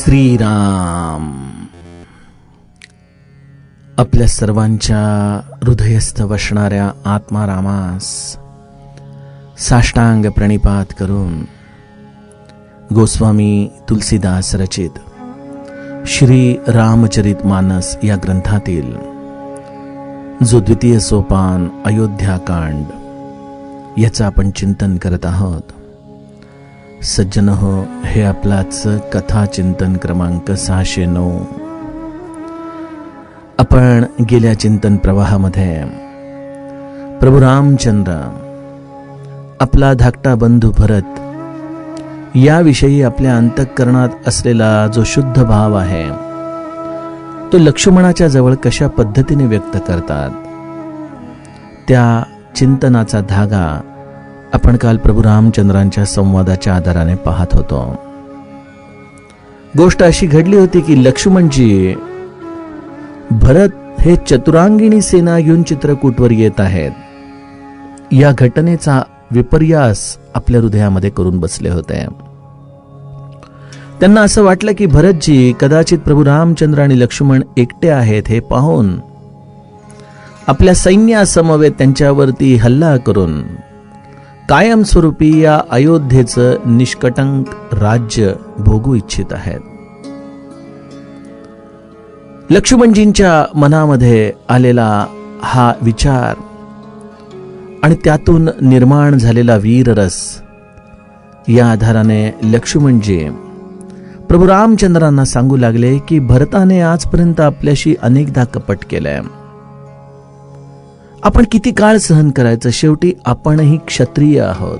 श्रीराम आपल्या सर्वांच्या हृदयस्थ वसणाऱ्या आत्मारामास साष्टांग प्रणिपात करून गोस्वामी तुलसीदास रचित श्री रामचरित मानस या ग्रंथातील जो द्वितीय सोपान अयोध्याकांड याचं आपण चिंतन करत आहोत. सज्जन हो, हे आपलाच कथा चिंतन क्रमांक 609. आपण गेल्या चिंतन प्रवाहामध्ये प्रभू रामचंद्र आपला धाकटा बंधू भरत याविषयी आपल्या अंतःकरणात असलेला जो शुद्ध भाव आहे तो लक्ष्मणाच्या जवळ कशा पद्धतीने व्यक्त करतात, त्या चिंतनाचा धागा आपण काल प्रभू रामचंद्रांच्या संवादाच्या आधाराने पाहत होतो. गोष्ट अशी घडली होती की लक्ष्मणजी भरत हे चतुरांगिणी सेना घेऊन चित्रकूटवर येत आहेत या घटनेचा विपर्यास आपल्या हृदयामध्ये करून बसले होते. त्यांना असं वाटलं की भरतजी कदाचित प्रभू रामचंद्र आणि लक्ष्मण एकटे आहेत हे पाहून आपल्या सैन्यासमवेत त्यांच्यावरती हल्ला करून कायमस्वरूपी या अयोध्येचं निष्कटंक राज्य भोगू इच्छित आहेत. लक्ष्मणजींच्या मनामध्ये आलेला हा विचार आणि त्यातून निर्माण झालेला वीररस या आधाराने लक्ष्मणजी प्रभू रामचंद्रांना सांगू लागले की भरताने आजपर्यंत आपल्याशी अनेकदा कपट केलंय. आपण किती काळ सहन करायचं, शेवटी आपणही क्षत्रिय आहोत.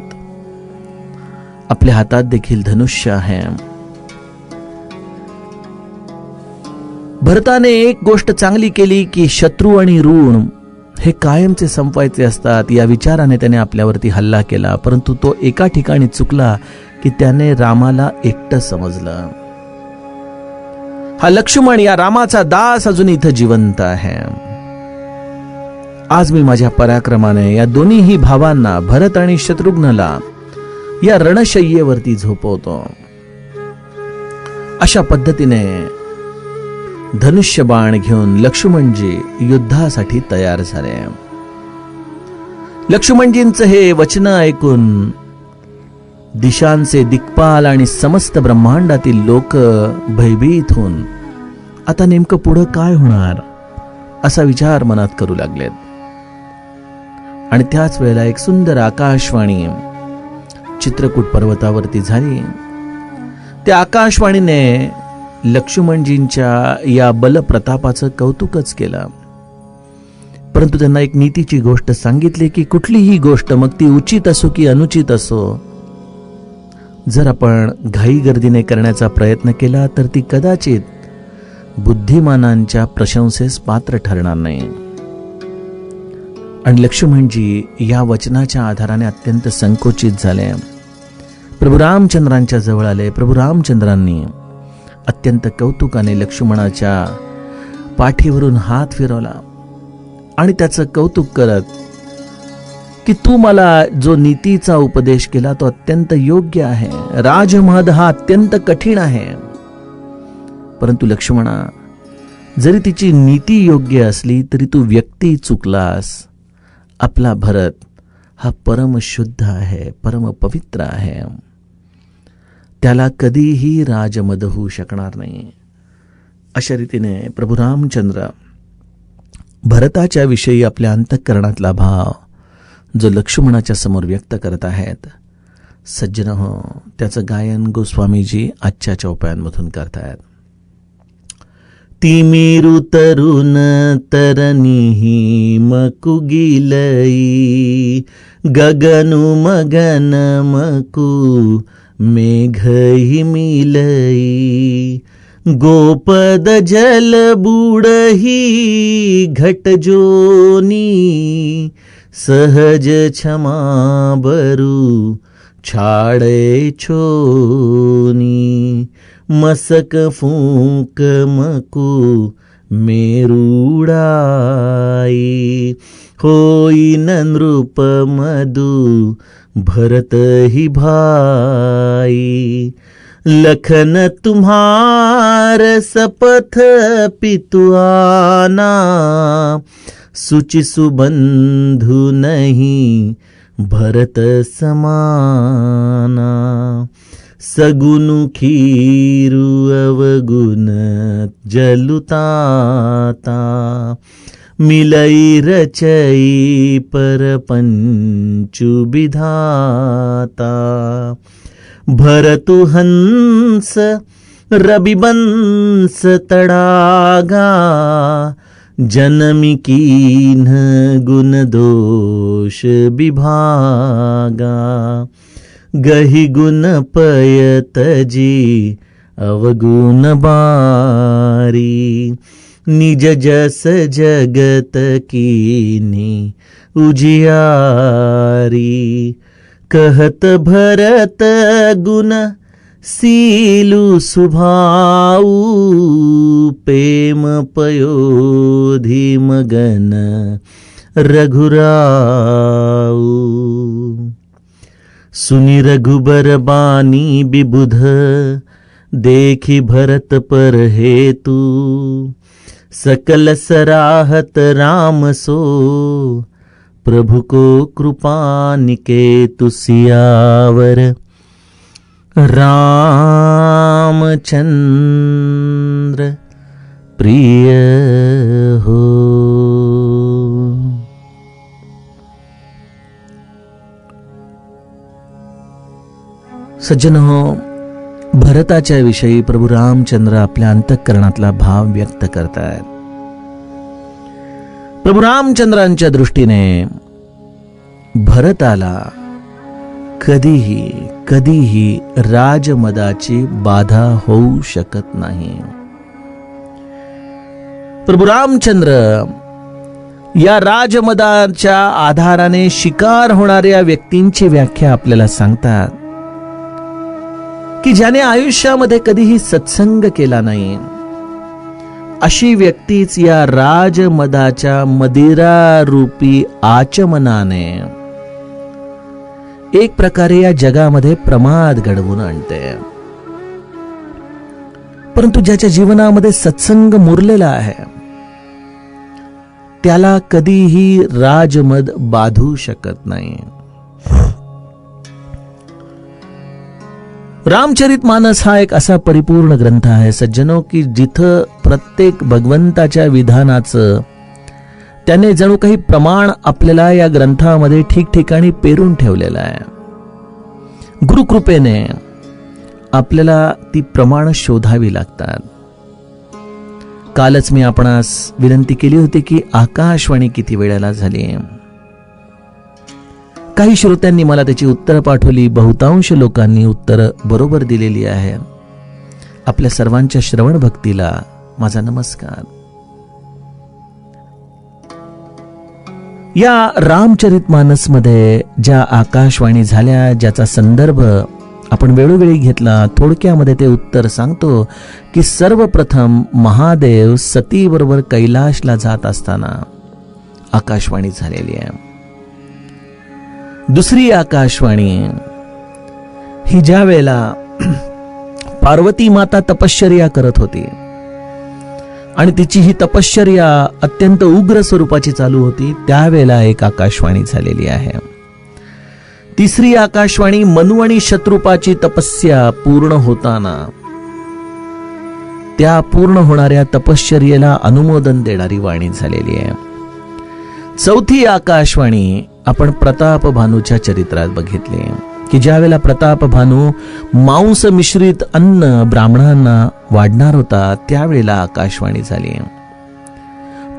आपल्या हातात देखील धनुष्य आहे. भरताने एक गोष्ट चांगली केली की शत्रू आणि ऋण हे कायमचे संपवायचे असतात या विचाराने त्याने आपल्यावरती हल्ला केला. परंतु तो एका ठिकाणी चुकला की त्याने रामाला एकटं समजलं. हा लक्ष्मण या रामाचा दास अजून इथं जिवंत आहे. आज मी माझ्या पराक्रमाने या दोन्हीही भावांना भरत आणि शत्रुघ्नला या रणशय्येवरती झोपवतो. अशा पद्धतीने धनुष्यबाण घेऊन लक्ष्मणजी युद्धासाठी तयार झाले. लक्ष्मणजींचं हे वचन ऐकून दिशांचे दिक्पाल आणि समस्त ब्रह्मांडातील लोक भयभीत होऊन आता नेमकं पुढं काय होणार असा विचार मनात करू लागलेत. आणि त्याच वेळेला एक सुंदर आकाशवाणी चित्रकूट पर्वतावरती झाली. त्या आकाशवाणीने लक्ष्मणजींच्या या बलप्रतापाचं कौतुकच केलं. परंतु त्यांना एक नीतीची गोष्ट सांगितली की कुठलीही गोष्ट, मग ती उचित असो की अनुचित असो, जर आपण घाईगर्दीने करण्याचा प्रयत्न केला तर ती कदाचित बुद्धिमानांच्या प्रशंसेस पात्र ठरणार नाही. आणि लक्ष्मणजी या वचनाच्या आधाराने अत्यंत संकोचित झाले. प्रभू रामचंद्रांच्या जवळ आले. प्रभू रामचंद्रांनी अत्यंत कौतुकाने लक्ष्मणाच्या पाठीवरून हात फिरवला आणि त्याचं कौतुक करत की तू मला जो नीतीचा उपदेश केला तो अत्यंत योग्य आहे. राजमहद हा अत्यंत कठीण आहे. परंतु लक्ष्मणा, जरी तिची नीती योग्य असली तरी तू व्यक्ती चुकलास. आपला भरत हा परम शुद्ध आहे, परम पवित्र आहे. त्याला कधीही राजमद होऊ शकणार नाही. अशा रीतीने प्रभू रामचंद्र भरताच्या विषयी आपल्या अंतःकरणातला भाव जो लक्ष्मणाच्या समोर व्यक्त करत आहेत, सज्जन हो, त्याचं गायन गोस्वामीजी आजच्या चौपायांमधून करतायत. तिमिरु तरुण तरनिही मकुगिलई गगनु मगन मकु मेघही मिलई गोपद जल बुडही घटजोनी सहज क्षमा बरू छाड़े छोनी मसक फूक मकु मेरुड़ाई होई नृप मधु भरत ही भाई लखन तुम्हार सपथ पितुआना, सुचि सुबंधु नहीं भरत समाना। सगुनु खीरु अवगुण जलुताता, मिलई रचई परपंचु विधाता। भरतु हंस रविबंस तड़ागा, जनमी कीन्ह गुण दोष विभागा। गहि गुण पयत जी अवगुण बारी, निज जस जगत कीन्ही उजियारी। कहत भरत गुण सीलु सुभाऊ, प्रेम पयोधि मगन रघुराऊ। सुनि रघुबर बानी विबुध, देखि भरत पर हेतु। सकल सराहत राम सो, प्रभु को कृपा निकेतु। सियावर रामचंद्र प्रिय हो। सज्जनो, भरताच्या विषयी प्रभू रामचंद्र आपल्या अंतःकरणातला भाव व्यक्त करतात. प्रभू रामचंद्रांच्या दृष्टीने भरताला कधीही राजमदाची बाधा होऊ शकत नाही. प्रभू रामचंद्र या राजमदाच्या आधाराने शिकार होणाऱ्या व्यक्तींची व्याख्या आपल्याला सांगतात की ज्याने आयुष्यामध्ये कधीही सत्संग केला नाही, अशी व्यक्तीच या राजमदाच्या मदिरारूपी आचमनाने एक प्रकारे या जगामध्ये प्रमाद घडवून आणते. परंतु ज्याच्या जीवनामध्ये सत्संग मुरलेला आहे, त्याला कधीही राजमद बाधू शकत नाही. रामचरितमानस हा एक असा परिपूर्ण ग्रंथ आहे सज्जनो, की जिथं प्रत्येक भगवंताच्या विधानाचं त्याने जणू काही प्रमाण आपल्याला या ग्रंथामध्ये ठिकठिकाणी पेरून ठेवलेलं आहे. गुरुकृपेने आपल्याला ती प्रमाण शोधावी लागतात. कालच मी आपणास विनंती केली होती की आकाशवाणी किती वेळेला झाली. काही श्रोत्यांनी मला त्याची उत्तरं पाठवली. बहुतांश लोकांनी उत्तरं बरोबर दिलेली आहे. आपल्या सर्वांच्या श्रवण भक्तीला माझा नमस्कार. या रामचरितमानस मध्ये ज्या आकाशवाणी झाल्या, ज्याचा संदर्भ आपण वेळोवेळी घेतला, थोडक्यामध्ये ते उत्तर सांगतो की सर्वप्रथम महादेव सतीबरोबर कैलाशला जात असताना आकाशवाणी झालेली आहे. दुसरी आकाशवाणी ही ज्या वेळेला पार्वती माता तपश्चर्या करत होती आणि तिची ही तपश्चर्या अत्यंत उग्र स्वरूपाची चालू होती, त्यावेळेला एक आकाशवाणी झालेली आहे. तिसरी आकाशवाणी मनु आणि शत्रुपाची तपस्या पूर्ण होताना त्या पूर्ण होणाऱ्या तपश्चर्येला अनुमोदन देणारी वाणी झालेली आहे. चौथी आकाशवाणी आपण प्रताप भानूच्या चरित्रात बघितली की ज्या वेळेला प्रताप भानू मांस मिश्रित अन्न ब्राह्मणांना वाढणार होता, त्यावेळेला आकाशवाणी झाली.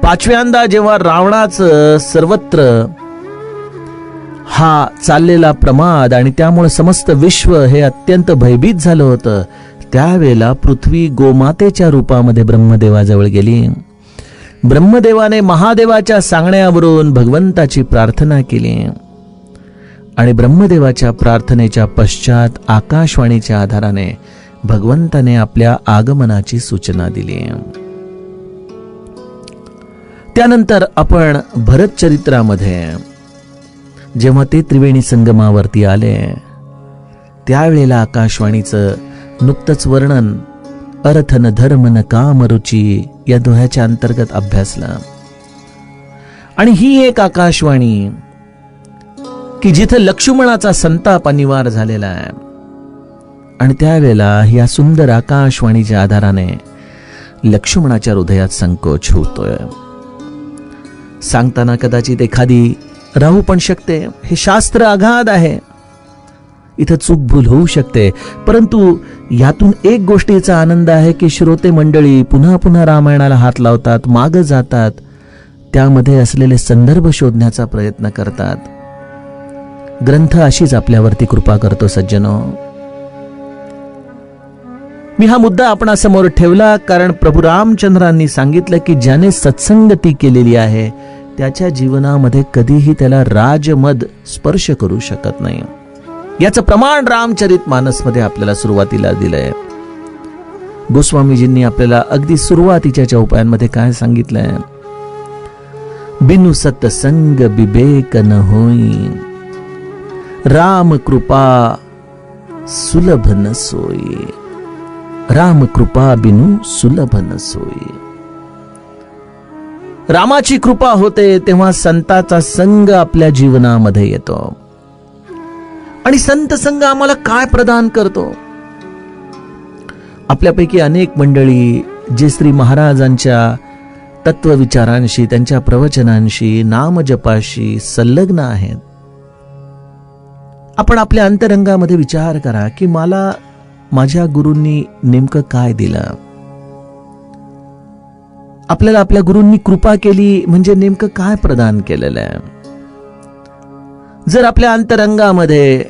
पाचव्यांदा जेव्हा रावणाचं सर्वत्र हा चाललेला प्रमाद आणि त्यामुळे समस्त विश्व हे अत्यंत भयभीत झालं होतं, त्यावेळेला पृथ्वी गोमातेच्या रूपामध्ये ब्रह्मदेवाजवळ गेली. ब्रह्मदेवाने महादेवाच्या सांगण्यावरून भगवंताची प्रार्थना केली आणि ब्रह्मदेवाच्या प्रार्थनेच्या पश्चात आकाशवाणीच्या आधाराने भगवंताने आपल्या आगमनाची सूचना दिली. त्यानंतर आपण भरत चरित्रामध्ये जेव्हा ते त्रिवेणी संगमावरती आले, त्यावेळेला आकाशवाणीचं नुकतंच वर्णन अर्थ न धर्म न काम रुची या दोह्याच्या अंतर्गत अभ्यासला. आणि ही एक आकाशवाणी की जिथे लक्ष्मणाचा संताप अनिवार्य झालेला आहे. आणि त्यावेळेला या सुंदर आकाशवाणीच्या आधाराने लक्ष्मणाच्या हृदयात संकोच होतोय. सांगताना कदाचित एखादी राहू पण शकते, हे शास्त्र अगाध आहे, इथं चूक भूल होऊ शकते. परंतु यातून एक गोष्टीचा आनंद आहे की श्रोते मंडळी पुन्हा पुन्हा रामायणाला हात लावतात, मागे जातात, त्यामध्ये असलेले संदर्भ शोधण्याचा प्रयत्न करतात. ग्रंथ अशीच आपल्यावरती कृपा करतो सज्जनो. मी हा मुद्दा आपणासमोर ठेवला कारण प्रभू रामचंद्रांनी सांगितलं की ज्याने सत्संगती केलेली आहे त्याच्या जीवनामध्ये कधीही त्याला राजमद स्पर्श करू शकत नाही. याचं प्रमाण रामचरित मानसमध्ये आपल्याला सुरुवातीला दिलंय. गोस्वामीजींनी आपल्याला अगदी सुरुवातीच्या चौपायांमध्ये काय सांगितलंय? बिनु सत्संग विवेक न होई, राम कृपा सुलभ न सोई. राम कृपा बिनु सुलभ न सोई. रामाची कृपा होते तेव्हा संताचा संग आपल्या जीवनामध्ये येतो. आणि संत संग आम्हाला काय प्रदान करतो? आपल्यापैकी अनेक मंडळी जे श्री महाराजांच्या तत्वविचारांशी, त्यांच्या प्रवचनांशी, नामजपाशी संलग्न आहेत. आपण आपल्या अंतरंगामध्ये विचार करा की मला माझ्या गुरूंनी नेमकं काय दिलं? आपल्याला आपल्या गुरूंनी कृपा केली म्हणजे नेमकं काय प्रदान केलेलं आहे? जर आपल्या अंतरंगामध्ये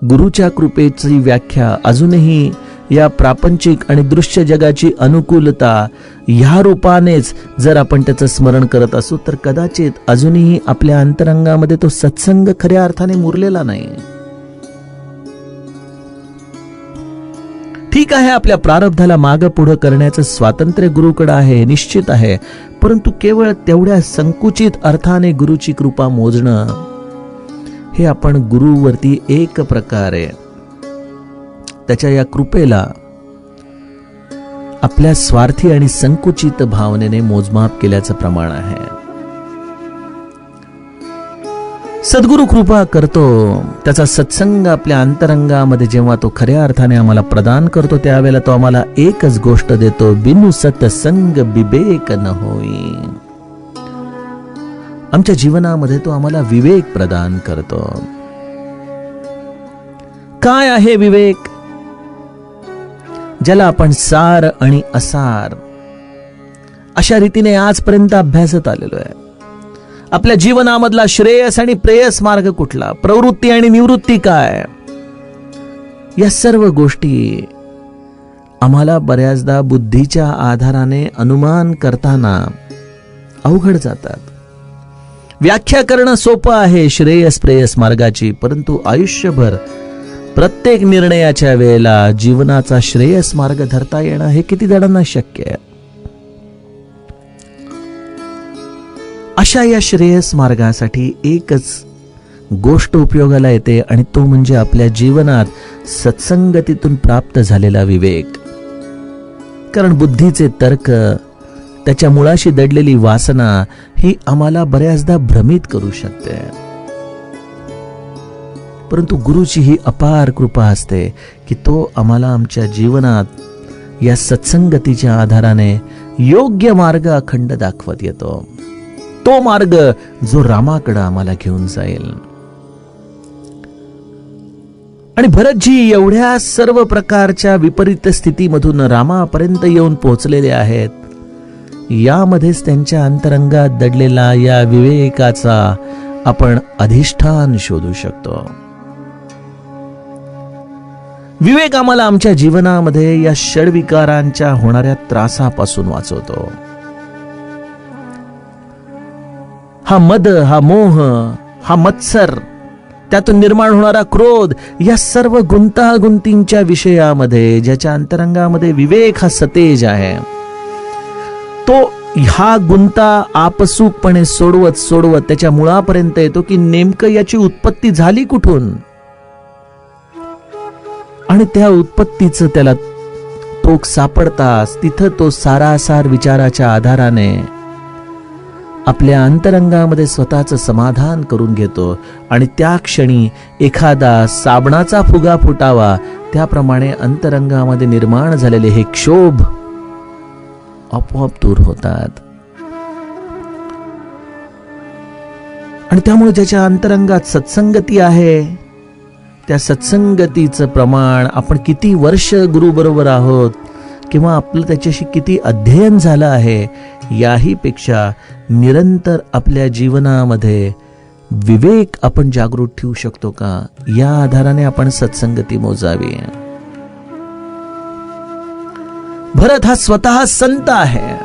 गुरुच्या कृपेची व्याख्या अजूनही या प्रापंचिक आणि दृश्य जगाची अनुकूलता ह्या रूपानेच जर आपण त्याचं स्मरण करत असू तर कदाचित अजूनही आपल्या अंतरंगामध्ये तो सत्संग खऱ्या अर्थाने मुरलेला नाही. ठीक आहे, आपल्या प्रारब्धाला मागं पुढं करण्याचं स्वातंत्र्य गुरुकडे आहे, निश्चित आहे. परंतु केवळ तेवढ्या संकुचित अर्थाने गुरुची कृपा मोजणं हे आपण गुरुवरती एक प्रकारे त्याच्या या कृपेला आपल्या स्वार्थी आणि संकुचित भावनेने मोजमाप केल्याचं प्रमाण आहे. सद्गुरु कृपा करतो, त्याचा सत्संग आपल्या अंतरंगामध्ये जेव्हा तो खऱ्या अर्थाने आम्हाला प्रदान करतो त्यावेळेला तो आम्हाला एकच गोष्ट देतो, बिनु सत्संग विवेक न होई. आमच्या जीवनामध्ये तो आम्हाला विवेक प्रदान करतो. काय आहे विवेक? ज्याला आपण सार आणि असार अशा रीतीने आजपर्यंत अभ्यासत आलेलो आहे. आपल्या जीवनामधला श्रेयस आणि प्रेयस मार्ग कुठला, प्रवृत्ती आणि निवृत्ती काय, या सर्व गोष्टी आम्हाला बऱ्याचदा बुद्धीच्या आधाराने अनुमान करताना अवघड जातात. व्याख्या करणं सोपं आहे श्रेयस प्रेयस मार्गाची, परंतु आयुष्यभर प्रत्येक निर्णयाच्या वेळेला जीवनाचा श्रेयस मार्ग धरता येणं हे किती जणांना शक्य आहे? अशा या श्रेयस मार्गासाठी एकच गोष्ट उपयोगाला येते आणि तो म्हणजे आपल्या जीवनात सत्संगतीतून प्राप्त झालेला विवेक. कारण बुद्धीचे तर्क, त्याच्या मुळाशी दडलेली वासना ही आम्हाला बऱ्याचदा भ्रमित करू शकते. परंतु गुरुची ही अपार कृपा असते की तो आम्हाला आमच्या जीवनात या सत्संगतीच्या आधाराने योग्य मार्ग अखंड दाखवत येतो. तो मार्ग जो रामाकडे आम्हाला घेऊन जाईल. आणि भरतजी एवढ्या सर्व प्रकारच्या विपरीत स्थितीमधून रामापर्यंत येऊन पोहोचलेले आहेत. यामध्येच त्यांच्या अंतरंगात दडलेला या विवेकाचा आपण अधिष्ठान शोधू शकतो. विवेक आम्हाला आमच्या जीवनामध्ये या षड्विकारांच्या होणाऱ्या त्रासापासून वाचवतो. हा मद, हा मोह, हा मत्सर, त्यातून निर्माण होणारा क्रोध, या सर्व गुंतागुंतींच्या विषयामध्ये ज्याच्या अंतरंगामध्ये विवेक हा सतेज आहे, तो हा गुंता आपसूकपणे सोडवत सोडवत त्याच्या मुळापर्यंत येतो की नेमकं याची उत्पत्ती झाली कुठून आणि त्या उत्पत्तीचं त्याला टोक सापडताच तिथं तो सारासार विचाराच्या आधाराने आपल्या अंतरंगामध्ये स्वतःचं समाधान करून घेतो आणि त्या क्षणी एखादा साबणाचा फुगा फुटावा त्याप्रमाणे अंतरंगामध्ये निर्माण झालेले हे क्षोभ आपोआप दूर होतात. आणि त्यामुळे ज्याच्या अंतरंगात सत्संगती आहे त्या सत्संगतीचं प्रमाण, आपण किती वर्ष गुरु बरोबर आहोत किंवा आपलं त्याच्याशी किती अध्ययन झालं आहे, याही पेक्षा निरंतर आपल्या जीवनामध्ये विवेक आपण जागृत ठेवू शकतो का, या आधाराने आपण सत्संगती मोजावी. भरत हा स्वतः संत आहे.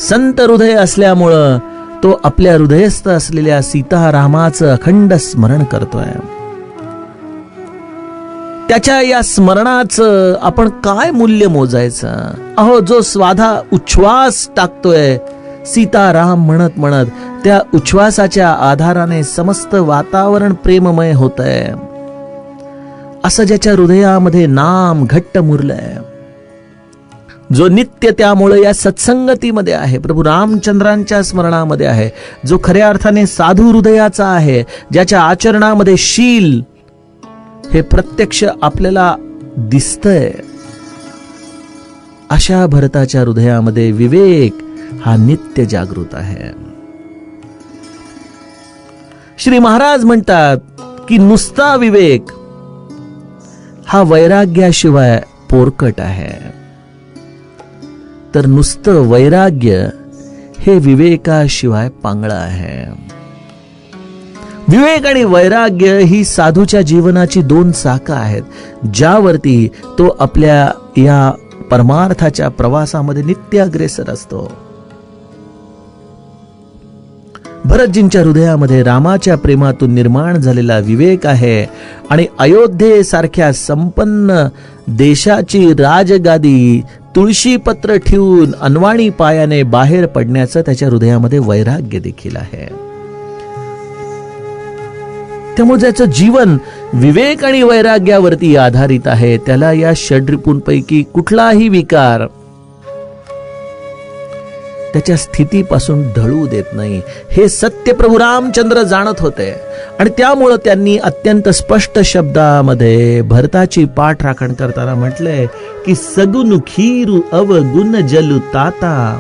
संत हृदय असल्यामुळं तो आपल्या हृदयस्थ असलेल्या सीतारामाचं अखंड स्मरण करतोय. त्याच्या या स्मरणाचं आपण काय मूल्य मोजायचं. अहो, जो स्वाधा उच्छ्वास टाकतोय सीताराम म्हणत म्हणत, त्या उच्छ्वासाच्या आधाराने समस्त वातावरण प्रेममय होतंय. असं ज्याच्या हृदयामध्ये नाम घट्ट मुरलंय, जो नित्य त्यामुळे या सत्संगतीमध्ये आहे, प्रभू रामचंद्रांच्या स्मरणामध्ये आहे, जो खऱ्या अर्थाने साधू हृदयाचा आहे, ज्याच्या आचरणामध्ये शील हे प्रत्यक्ष आपल्याला दिसतंय, अशा भरताच्या हृदयामध्ये विवेक हा नित्य जागृत आहे. श्री महाराज म्हणतात की नुसता विवेक हा वैराग्याशिवाय पोरकट आहे, तर नुसतं वैराग्य हे विवेकाशिवाय पांगळं आहे. विवेक आणि वैराग्य ही साधूच्या जीवनाची दोन चाकं आहेत, ज्यावरती तो आपल्या या परमार्थाच्या प्रवासामध्ये नित्य अग्रेसर असतो. भरतजींच्या हृदयामध्ये रामाच्या प्रेमातून निर्माण झालेला विवेक आहे आणि अयोध्येसारख्या संपन्न देशाची राजगादी तुळशीपत्र ठेवून अनवाणी पायाने बाहेर पडण्याचं त्याच्या हृदयामध्ये वैराग्य देखील आहे. त्यामुळे ज्याचं जीवन विवेक आणि वैराग्यावरती आधारित आहे, त्याला या षड्रिपूंपैकी कुठलाही विकार त्याच्या स्थितीपासून ढळू देत नाही, हे सत्य प्रभू रामचंद्र जाणत होते. आणि त्यामुळं त्यांनी अत्यंत स्पष्ट शब्दामध्ये भरताची पाठ राखण करताना म्हटलंय की सगुन खीरु अवगुण जलु ताता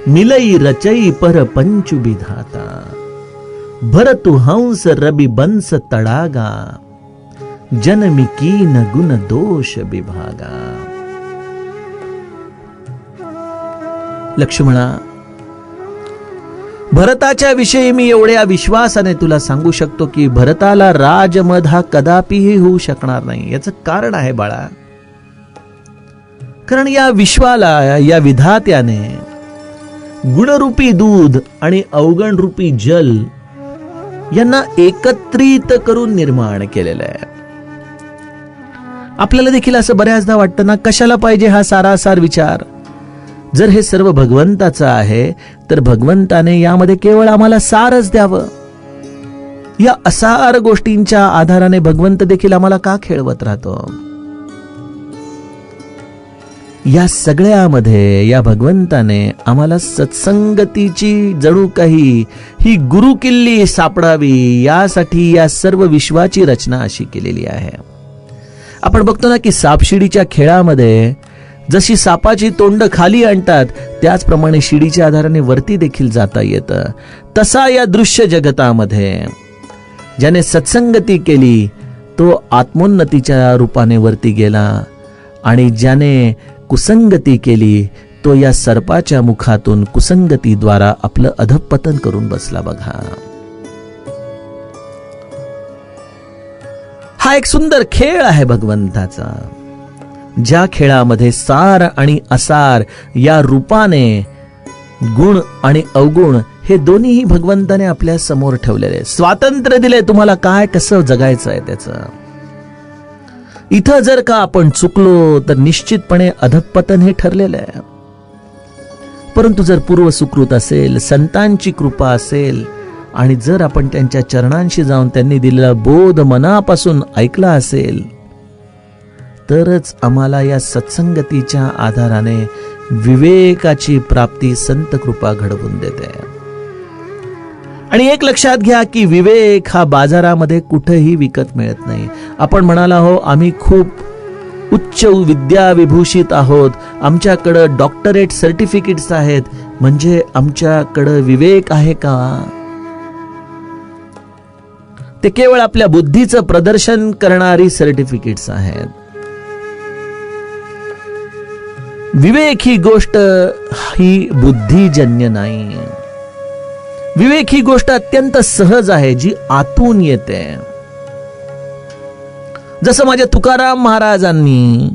मिलई रचई पर पंचु विधाता भरतु हंस रवि बंस तड़ागा जनमी कीन गुण दोष विभागा. लक्ष्मणा, भरताच्या विषयी मी एवढ्या विश्वासाने तुला सांगू शकतो की भरताला राजमद हा कदापिही होऊ शकणार नाही. याचं कारण आहे बाळा, कारण या विश्वाला, या विधात्याने गुणरूपी दूध आणि अवगण रूपी जल यांना एकत्रित करून निर्माण केलेलं आहे. आपल्याला देखील असं बऱ्याचदा वाटतं ना, कशाला पाहिजे हा सारासार विचार. जर हे सर्व भगवंताचं आहे तर भगवंताने यामध्ये केवळ आम्हाला सारच द्यावं. या असार गोष्टींच्या आधाराने भगवंत देखील आम्हाला का खेळवत राहतो. या सगळ्यामध्ये या भगवंताने आम्हाला सत्संगतीची जणू काही ही गुरुकिल्ली सापडावी, यासाठी या सर्व विश्वाची रचना अशी केलेली आहे. आपण बघतो ना की सापशिडीच्या खेळामध्ये जशी सापाची तोंड खाली आणतात त्याचप्रमाणे शिडीच्या आधाराने वरती देखील जाता येतं. तसा या दृश्य जगतामध्ये ज्याने सत्संगती केली तो आत्मोन्नतीच्या रूपाने वरती गेला आणि ज्याने कुसंगती केली तो या सर्पाच्या मुखातून कुसंगतीद्वारा आपलं अधःपतन करून बसला. बघा, हा एक सुंदर खेळ आहे भगवंताचा, ज्या खेळामध्ये सार आणि असार या रूपाने गुण आणि अवगुण हे दोन्हीही भगवंताने आपल्या समोर ठेवलेले. स्वातंत्र्य दिले तुम्हाला, काय कसं जगायचं आहे त्याचं. इथं जर का आपण चुकलो तर निश्चितपणे अधःपतन हे ठरलेलं आहे. परंतु जर पूर्व सुकृत असेल, संतांची कृपा असेल, आणि जर आपण त्यांच्या चरणांशी जाऊन त्यांनी दिलेला बोध मनापासून ऐकला असेल तरच आम्हाला या सत्संगतीच्या आधाराने विवेकाची प्राप्ती संत कृपा घडवून देते. आणि एक लक्षात घ्या की विवेक हा बाजारामध्ये कुठेही विकत मिळत नाही. आपण म्हणाला हो आम्ही खूप उच्च विद्या विभूषित आहोत, आमच्याकडं डॉक्टरेट सर्टिफिकेट्स आहेत, म्हणजे आमच्याकडं विवेक आहे का? ते केवळ आपल्या बुद्धीचं प्रदर्शन करणारी सर्टिफिकेट्स आहेत. विवेक ही गोष्ट ही बुद्धिजन्य नाही. विवेक ही गोष्ट अत्यंत सहज आहे, जी आतून येते. जसं माझ्या तुकाराम महाराजांनी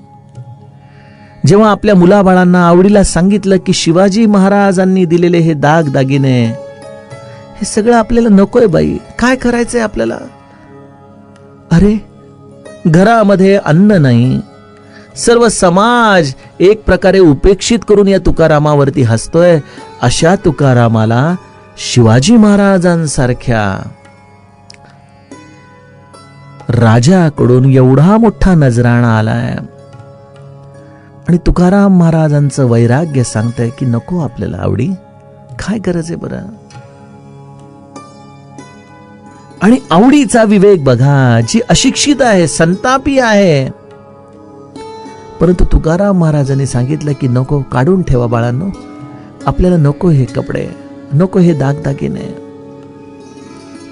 जेव्हा आपल्या मुलाबाळांना आवडीला सांगितलं की शिवाजी महाराजांनी दिलेले हे दागिने हे सगळं आपल्याला नकोय बाई, काय करायचंय आपल्याला? अरे घरामध्ये अन्न नाही, सर्व समाज एक प्रकारे उपेक्षित करून या तुकारामावरती हसतोय. अशा तुकारामाला शिवाजी महाराजांसारख्या राजाकडून एवढा मोठा नजराणा आलाय आणि तुकाराम महाराजांचं वैराग्य सांगतंय की नको आपल्याला आवडी, काय गरज आहे बरं? आणि आवडीचा विवेक बघा, जी अशिक्षित आहे, संतापी आहे, परंतु तुकाराम महाराजांनी सांगितलं की नको, काढून ठेवा बाळांनो, आपल्याला नको हे कपडे, नको हे दागदागिने.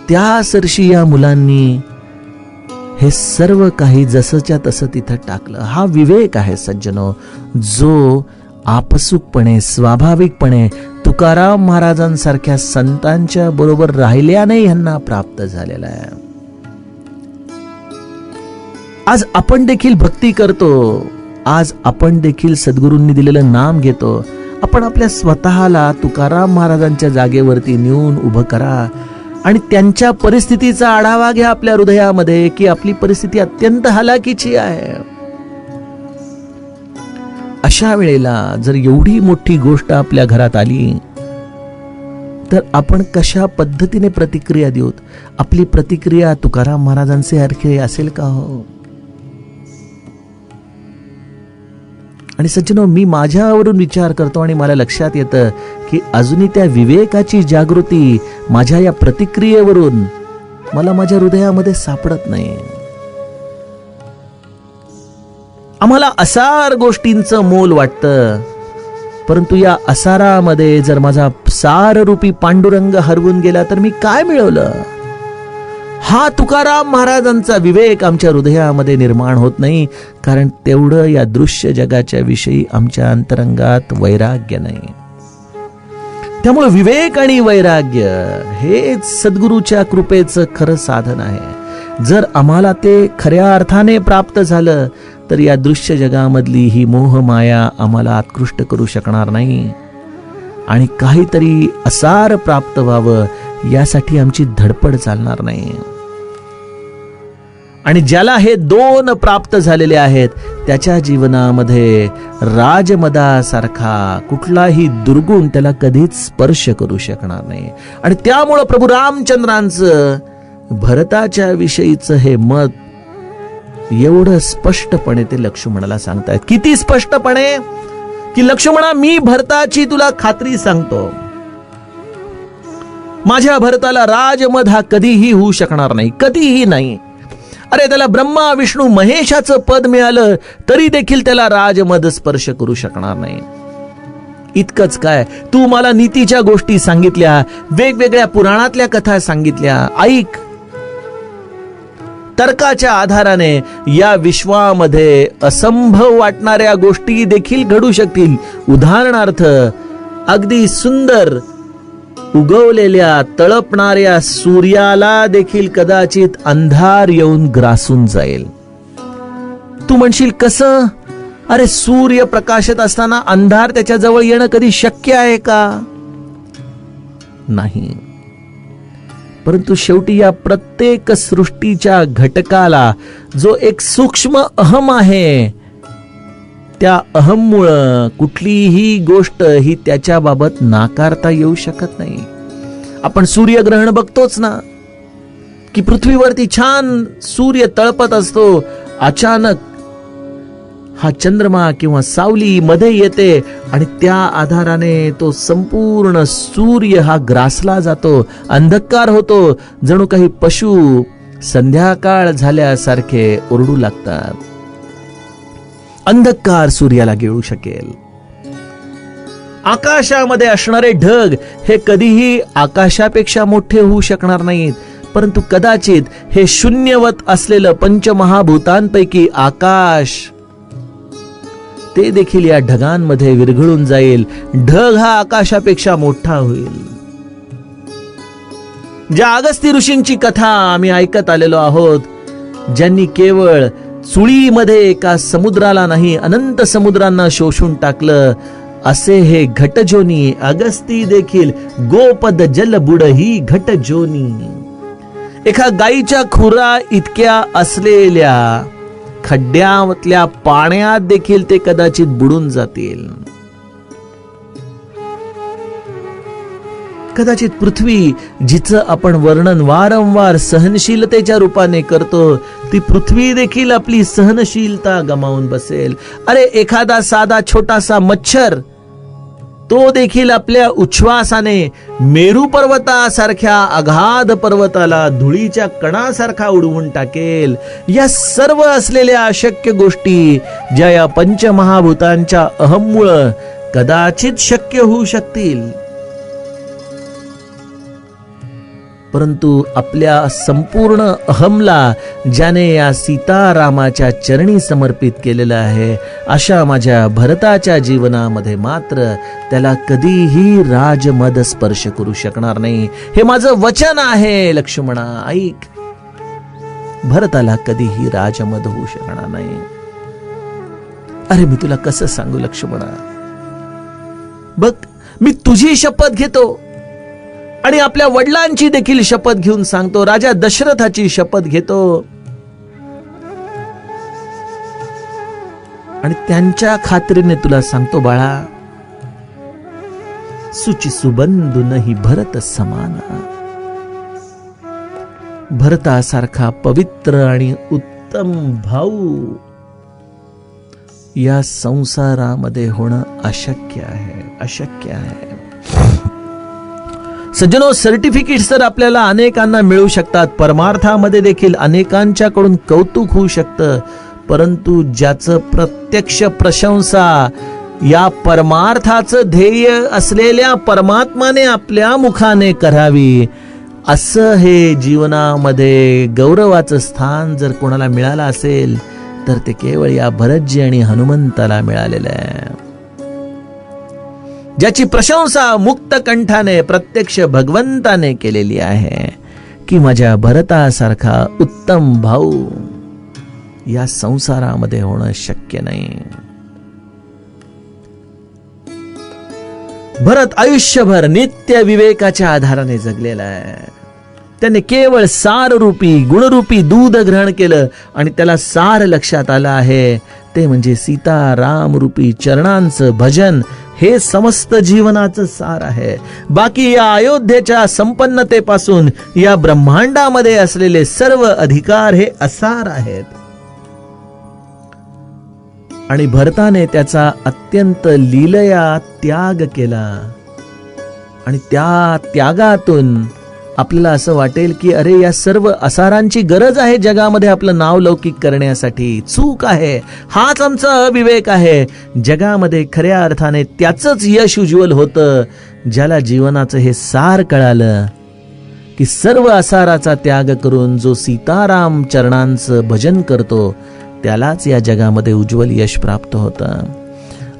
त्या सरशी या मुलांनी हे सर्व काही जसंच्या तसं तिथं टाकलं. हा विवेक आहे सज्जनो, जो आपसुकपणे स्वाभाविकपणे तुकाराम महाराजांसारख्या संतांच्या बरोबर राहिल्याने यांना प्राप्त झालेला आहे. आज आपण देखील भक्ती करतो, आज आपण देखील सद्गुरूंनी दिलेलं नाम घेतो. आपण आपल्या स्वतःला तुकाराम महाराजांच्या जागेवरती नेऊन उभं करा आणि त्यांच्या परिस्थितीचा आढावा घ्या आपल्या हृदयामध्ये की आपली परिस्थिती अत्यंत हालाकीची आहे. अशा वेळेला जर एवढी मोठी गोष्ट आपल्या घरात आली तर आपण कशा पद्धतीने प्रतिक्रिया देऊत? आपली प्रतिक्रिया तुकाराम महाराजांचे सारखी असेल का हो? आणि सज्जनो, मी माझ्यावरून विचार करतो आणि मला लक्षात येतं की अजूनही त्या विवेकाची जागृती माझ्या या प्रतिक्रियेवरून मला माझ्या हृदयामध्ये सापडत नाही. आम्हाला असार गोष्टींचं मोल वाटतं, परंतु या असारामध्ये जर माझा साररूपी पांडुरंग हरवून गेला तर मी काय मिळवलं? हा तुकाराम महाराजांचा विवेक आमच्या हृदयामध्ये निर्माण होत नाही, कारण तेवढं या दृश्य जगाच्या विषयी आमच्या अंतरंगात वैराग्य नाही. त्यामुळे विवेक आणि वैराग्य हेच सद्गुरूच्या कृपेचं खरं साधन आहे. जर आम्हाला ते खऱ्या अर्थाने प्राप्त झालं तर या दृश्य जगामधली ही मोहमाया आम्हाला उत्कृष्ट करू शकणार नाही आणि काहीतरी असार प्राप्त व्हावं यासाठी आमची धडपड चालणार नाही. आणि ज्याला हे दोन प्राप्त झालेले आहेत त्याच्या जीवनामध्ये राजमदासारखा कुठलाही दुर्गुण त्याला कधीच स्पर्श करू शकणार नाही. आणि त्यामुळं प्रभू रामचंद्रांचं भरताच्या विषयीचं हे मत एवढं स्पष्टपणे ते लक्ष्मणाला सांगतायत. किती स्पष्टपणे की लक्ष्मणा, मी भरताची तुला खात्री सांगतो, माझ्या भरताला राजमद हा कधीही होऊ शकणार नाही, कधीही नाही. अरे त्याला ब्रह्मा विष्णू महेशाचं पद मिळालं तरी देखील त्याला राजमद स्पर्श करू शकणार नाही. इतकंच काय, तू मला नीतीच्या गोष्टी सांगितल्या, वेगवेगळ्या पुराणातल्या कथा सांगितल्या, ऐक. तर्काच्या आधाराने या विश्वामध्ये असंभव वाटणाऱ्या गोष्टी देखील घडू शकतील. उदाहरणार्थ, अगदी सुंदर उगवलेल्या तळपणाऱ्या सूर्याला देखील कदाचित अंधार येऊन ग्रासून जाईल. तू म्हणशील कसं? अरे सूर्य प्रकाशत असताना अंधार त्याच्या जवळ येणं कधी शक्य आहे का? नाही. परंतु शेवटी या प्रत्येक सृष्टीच्या घटकाला जो एक सूक्ष्म अहम आहे, त्या अहममुळं कुठलीही गोष्ट ही त्याच्या बाबत नाकारता येऊ शकत नाही. आपण सूर्यग्रहण बघतोच ना, की पृथ्वीवरती छान सूर्य तळपत असतो, अचानक हा चंद्रमा किंवा सावली मध्ये येते आणि त्या आधाराने तो संपूर्ण सूर्य हा ग्रासला जातो, अंधकार होतो, जणू काही पशु संध्याकाळ झाल्यासारखे ओरडू लागतात. अंधकार सूर्याला गिळू शकेल. आकाशामध्ये असणारे ढग हे कधीही आकाशापेक्षा मोठे होऊ शकणार नाहीत, परंतु कदाचित हे शून्यवत असलेलं पंचमहाभूतांपैकी आकाश ते देखील या ढगांमध्ये विरघळून जाईल. ढग हा आकाशापेक्षा मोठा होईल. ज्या अगस्ती ऋषींची कथा आम्ही ऐकत आलेलो आहोत, ज्यांनी केवळ चुळीमध्ये एका समुद्राला नाही अनंत समुद्रांना शोषून टाकलं, असे हे घटजोनी अगस्ती देखील गोपद जल बुडही घटजोनी. एका गाईच्या खुरा इतक्या असलेल्या खड्ड्यातल्या पाण्यात देखील ते कदाचित बुडून जातील. कदाचित पृथ्वी जिचं आपण वर्णन वारंवार सहनशीलतेच्या रूपाने करतो, ती पृथ्वी देखील आपली सहनशीलता गमावून बसेल. अरे एखादा साधा छोटासा मच्छर तो देखील आपल्या उच्छ्वासाने मेरू पर्वतासारख्या अगाध पर्वताला धुळीच्या कणासारखा उडवून टाकेल. या सर्व असलेल्या अशक्य गोष्टी ज्या या पंचमहाभूतांच्या अहममुळे कदाचित शक्य होऊ शकतील, परंतु आपल्या संपूर्ण अहमला ज्याने या सीतारामाच्या चरणी समर्पित केलेलं आहे, अशा माझ्या भरताच्या जीवनामध्ये मात्र त्याला कधीही राजमद स्पर्श करू शकणार नाही. हे माझं वचन आहे लक्ष्मणा, ऐक. भरताला कधीही राजमद होऊ शकणार नाही. अरे मी तुला कसं सांगू लक्ष्मणा, बघ मी तुझी शपथ घेतो आणि आपल्या वडिलांची देखील शपथ घेऊन सांगतो, राजा दशरथाची शपथ घेतो आणि त्यांच्या खात्रीने तुला सांगतो, बाळा, सुची सुबंधू नाही भरत समाना. भरतासारखा पवित्र आणि उत्तम भाऊ या संसारामध्ये होणं अशक्य आहे, अशक्य आहे. सज्जनो, सर्टिफिकेट्स तर आपल्याला अनेकांना मिळू शकतात, परमार्थामध्ये देखील अनेकांच्याकडून कौतुक होऊ शकतं, परंतु ज्याचं प्रत्यक्ष प्रशंसा या परमार्थाचं ध्येय असलेल्या परमात्माने आपल्या मुखाने करावी, असं हे जीवनामध्ये गौरवाचं स्थान जर कोणाला मिळालं असेल तर ते केवळ या भरतजी आणि हनुमंताला मिळालेलं आहे. ज्याची प्रशंसा मुक्त कंठाने प्रत्यक्ष भगवंताने केलेली आहे की माझ्या भरतासारखा उत्तम भाऊ या संसारामध्ये होणं शक्य नाही. भरत आयुष्यभर नित्य विवेकाच्या आधाराने जगलेला आहे. त्याने केवळ साररूपी गुणरूपी दूध ग्रहण केलं आणि त्याला सार लक्षात आलं आहे, ते म्हणजे सीताराम रूपी चरणांचं भजन. हे समस्त जीवनाचं सार आहे. बाकी या अयोध्येच्या संपन्नतेपासून या ब्रह्मांडामध्ये असलेले सर्व अधिकार हे असार आहेत. आणि भरताने त्याचा अत्यंत लीलया त्याग केला आणि त्या त्यागातून आपल्याला असं वाटेल की अरे या सर्व असारांची गरज आहे जगामध्ये आपलं नाव लौकिक करण्यासाठी. चूक आहे, हाच आमचा अविवेक आहे. जगामध्ये खऱ्या अर्थाने त्याचंच यश उज्ज्वल होतं ज्याला जीवनाचं हे सार कळालं की सर्व असाराचा त्याग करून जो सीताराम चरणांचं भजन करतो त्यालाच या जगामध्ये उज्ज्वल यश प्राप्त होतं.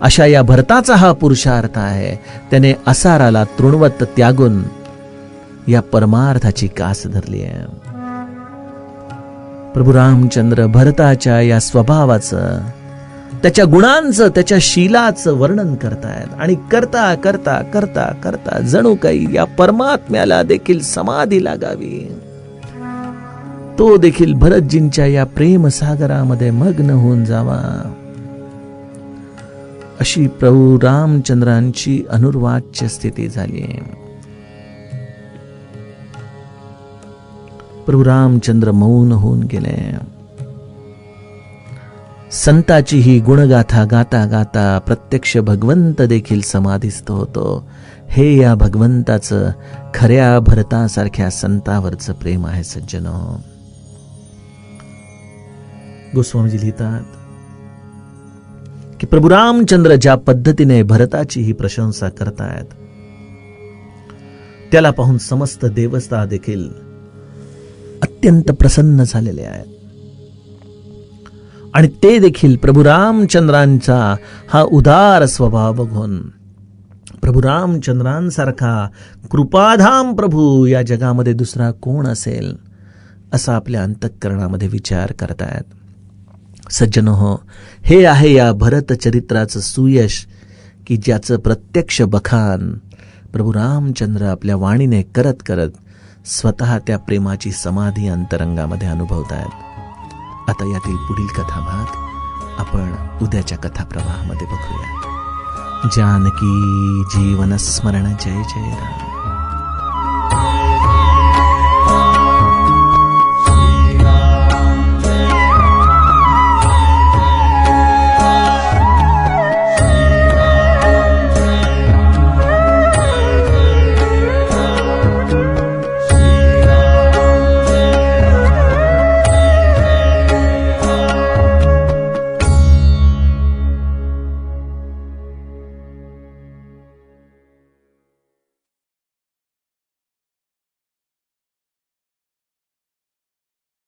अशा या भरताचा हा पुरुषार्थ आहे. त्याने असाराला तृणवत त्यागून या परमार्थाची कास धरली आहे. प्रभू रामचंद्र भरताच्या या स्वभावाचं, त्याच्या गुणांचं, त्याच्या शीलाचं वर्णन करतायत आणि करता करता करता करता जणू काही या परमात्म्याला देखील समाधी लागावी, तो देखील भरतजींच्या या प्रेम सागरामध्ये मग्न होऊन जावा, अशी प्रभू रामचंद्रांची अनुर्वाच्य स्थिती झाली. प्रभू रामचंद्र मौन होऊन गेले. संताची ही गुणगाथा गाता गाता प्रत्यक्ष भगवंत देखील समाधीस्थ होतो. हे या भगवंताचं खऱ्या भरतासारख्या संतावरचं प्रेम आहे सज्जनो. गोस्वामीजी लिहितात की प्रभू रामचंद्र ज्या पद्धतीने भरताची ही प्रशंसा करतायत, त्याला पाहून समस्त देवता देखील अत्यंत प्रसन्न झालेले आहेत. आणि ते देखील प्रभू रामचंद्रांचा हा उदार स्वभाव बघून, प्रभू रामचंद्रांसारखा कृपाधाम प्रभू या जगामध्ये दुसरा कोण असेल असा आपल्या अंतःकरणामध्ये विचार करतायत. सज्जनो हो, हे आहे या भरत चरित्राचं सुयश की ज्याचं प्रत्यक्ष बखान प्रभू रामचंद्र आपल्या वाणीने करत करत स्वतः त्या प्रेमाची समाधी अंतरंगामध्ये अनुभवतायत. आता यातील पुढील कथाभाग आपण उद्याच्या कथाप्रवाहामध्ये बघूया. जानकी जीवन स्मरण जय जय राम.